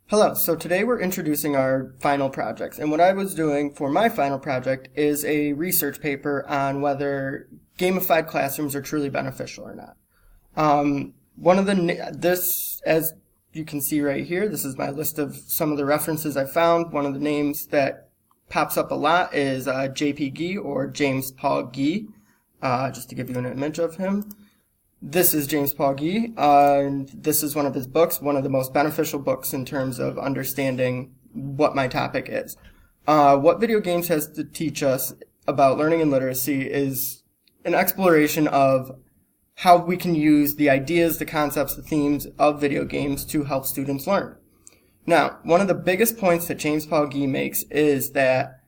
Hello, so today we're introducing our final projects, and what I was doing for my final project is a research paper on whether gamified classrooms are truly beneficial or not. As you can see right here, this is my list of some of the references I found. One of the names that pops up a lot is J.P. Gee, or James Paul Gee, just to give you an image of him. This is James Paul Gee, and this is one of his books, one of the most beneficial books in terms of understanding what my topic is. What video games has to teach us about learning and literacy is an exploration of how we can use the ideas, the concepts, the themes of video games to help students learn. Now, one of the biggest points that James Paul Gee makes is that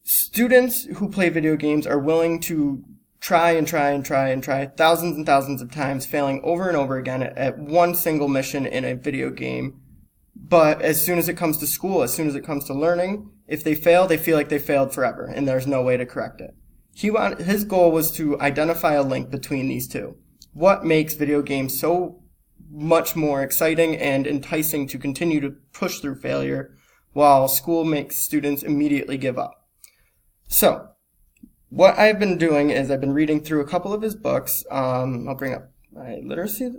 students who play video games are willing to try thousands and thousands of times, failing over and over again at one single mission in a video game. But as soon as it comes to school, as soon as it comes to learning, if they fail, they feel like they failed forever, and there's no way to correct it. His goal was to identify a link between these two. What makes video games so much more exciting and enticing to continue to push through failure, while school makes students immediately give up? So, what I've been doing is I've been reading through a couple of his books. I'll bring up my literacy.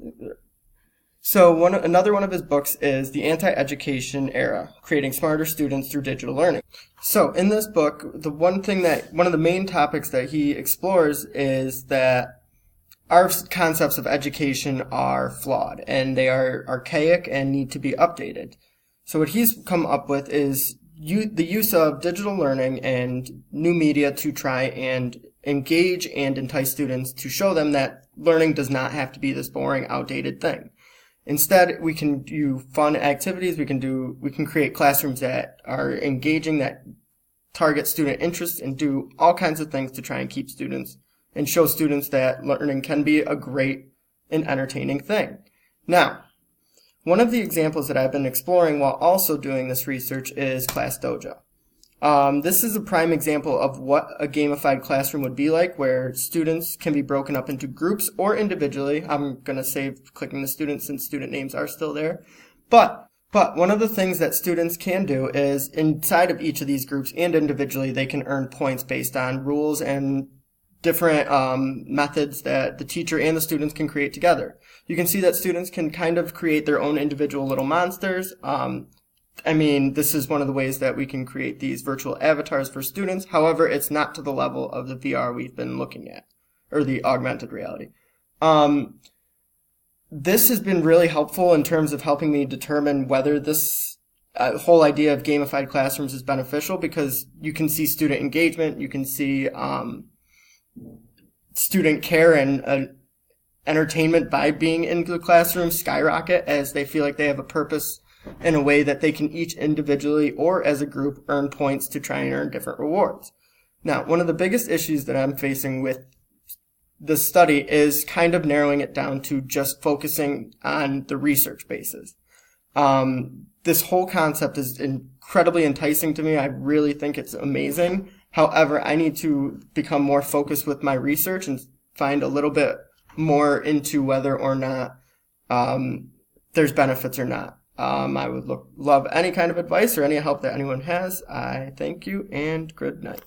So another one of his books is The Anti-Education Era, Creating Smarter Students Through Digital Learning. So in this book, one of the main topics that he explores is that our concepts of education are flawed and they are archaic and need to be updated. So what he's come up with is the use of digital learning and new media to try and engage and entice students, to show them that learning does not have to be this boring, outdated thing. Instead, we can do fun activities, we can create classrooms that are engaging, that target student interests, and do all kinds of things to try and keep students and show students that learning can be a great and entertaining thing. Now, one of the examples that I've been exploring while also doing this research is Class Dojo. This is a prime example of what a gamified classroom would be like, where students can be broken up into groups or individually. I'm going to save clicking the students since student names are still there. But one of the things that students can do is, inside of each of these groups and individually, they can earn points based on rules and different methods that the teacher and the students can create together. You can see that students can kind of create their own individual little monsters. This is one of the ways that we can create these virtual avatars for students. However, it's not to the level of the VR we've been looking at, or the augmented reality. This has been really helpful in terms of helping me determine whether this whole idea of gamified classrooms is beneficial, because you can see student engagement, you can see student care and entertainment by being in the classroom skyrocket as they feel like they have a purpose in a way that they can each individually or as a group earn points to try and earn different rewards. Now, one of the biggest issues that I'm facing with this study is kind of narrowing it down to just focusing on the research basis. This whole concept is incredibly enticing to me. I really think it's amazing. However, I need to become more focused with my research and find a little bit more into whether or not there's benefits or not. I would love any kind of advice or any help that anyone has. I thank you, and good night.